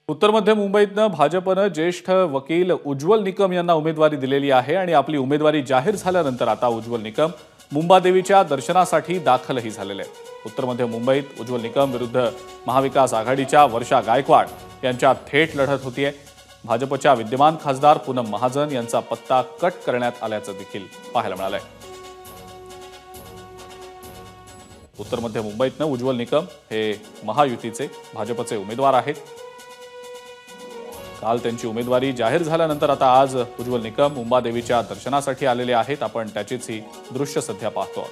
उत्तर मध्य मुंबईतनं भाजपनं ज्येष्ठ वकील उज्ज्वल निकम यांना उमेदवारी दिलेली आहे आणि आपली उमेदवारी जाहीर झाल्यानंतर आता उज्ज्वल निकम मुंबादेवीच्या दर्शनासाठी दाखलही झालेले आहेत। उत्तर मध्य मुंबईत उज्ज्वल निकम विरुद्ध महाविकास आघाडीच्या वर्षा गायकवाड यांच्यात थेट लढत होतीये। भाजपच्या विद्यमान खासदार पूनम महाजन यांचा पत्ता कट करण्यात आल्याचं देखील पाहायला मिळालंय। उत्तर मध्य मुंबईतनं उज्ज्वल निकम हे महायुतीचे भाजपचे उमेदवार आहेत। काल त्यांची उमेदवारी जाहीर झाल्यानंतर आता आज उज्ज्वल निकम मुंबादेवीच्या दर्शनासाठी आलेले आहेत। आपण त्याचीच ही दृश्य सध्या पाहतो।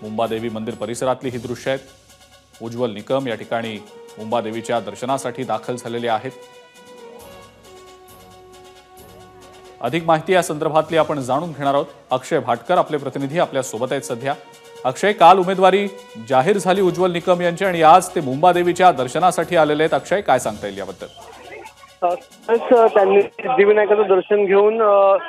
मुंबादेवी मंदिर परिसरातली ही दृश्य आहेत। उज्ज्वल निकम या ठिकाणी मुंबादेवीच्या दर्शनासाठी दाखल झालेले आहेत। अधिक माहिती या संदर्भातली आपण जाणून घेणार आहोत। अक्षय भाटकर आपले प्रतिनिधी आपल्या सोबत आहेत सध्या। अक्षय, काल उमेदवारी जाहीर झाली उज्ज्वल निकम यांची आणि आज ते मुंबादेवीच्या दर्शनासाठी आलेले आहेत। अक्षय, काय सांगता येईल याबद्दल? त्यांनी सिद्धिविनायकाचं दर्शन घेऊन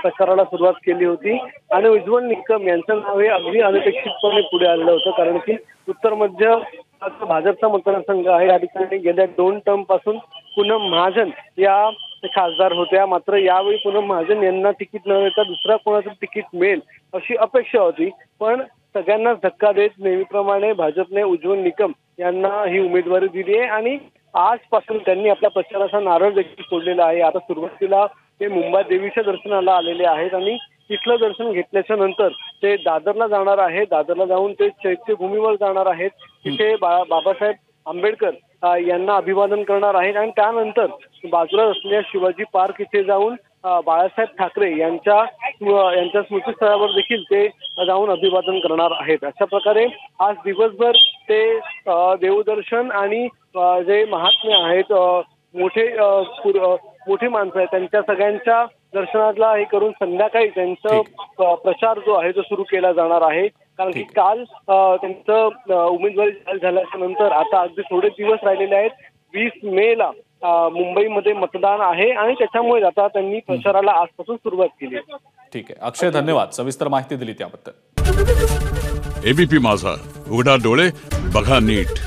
प्रचाराला सुरुवात केली होती आणि उज्ज्वल निकम यांचं नाव हे अगदी अनपेक्षितपणे पुढे आलेलं होतं, कारण की उत्तर मध्य भाजपचा मतदारसंघ आहे। या ठिकाणी गेल्या 2 टर्म पासून पूनम महाजन या खासदार होत्या, मात्र यावेळी पूनम महाजन यांना तिकीट न देता दुसऱ्या कोणाचं तिकीट मिळेल अशी अपेक्षा होती, पण सगळ्यांनाच धक्का देत नेहमीप्रमाणे भाजपने उज्ज्वल निकम यांना ही उमेदवारी दिली आहे आणि आजपासून त्यांनी आपल्या प्रचाराचा नारळ देखील फोडलेला आहे। आता सुरुवातीला ते मुंबादेवीच्या दर्शनाला आलेले आहेत आणि तिथलं दर्शन घेतल्याच्या नंतर ते दादरला जाणार आहे। दादरला जाऊन ते चैत्यभूमीवर जाणार आहेत। तिथे बाबासाहेब आंबेडकर यांना अभिवादन करणार आहेत आणि त्यानंतर बाजूला असलेल्या शिवाजी पार्क इथे जाऊन बाळासाहेब ठाकरे यांच्या स्मृतीस्थळावर देखील ते जाऊन अभिवादन करणार आहेत। अशा प्रकारे आज दिवसभर ते देवदर्शन आणि जे महात्मे आहेत, मोठी माणसं आहेत, त्यांच्या सगळ्यांच्या दर्शनाला हे करून संध्याकाळी त्यांचा प्रचार जो आहे तो सुरू केला जाणार आहे। कारण की काल त्यांचं उमेदवारी जाहीर झाल्याच्या नंतर आता अगदी थोडे दिवस राहिलेले आहेत। 20 मेला मुंबईमध्ये मतदान आहे आणि त्याच्यामुळे आता त्यांनी प्रचाराला आजपासून सुरुवात केली। ठीक आहे अक्षय, धन्यवाद सविस्तर माहिती दिली त्याबद्दल। एबीपी माझा, उघडा डोळे बघा नीट।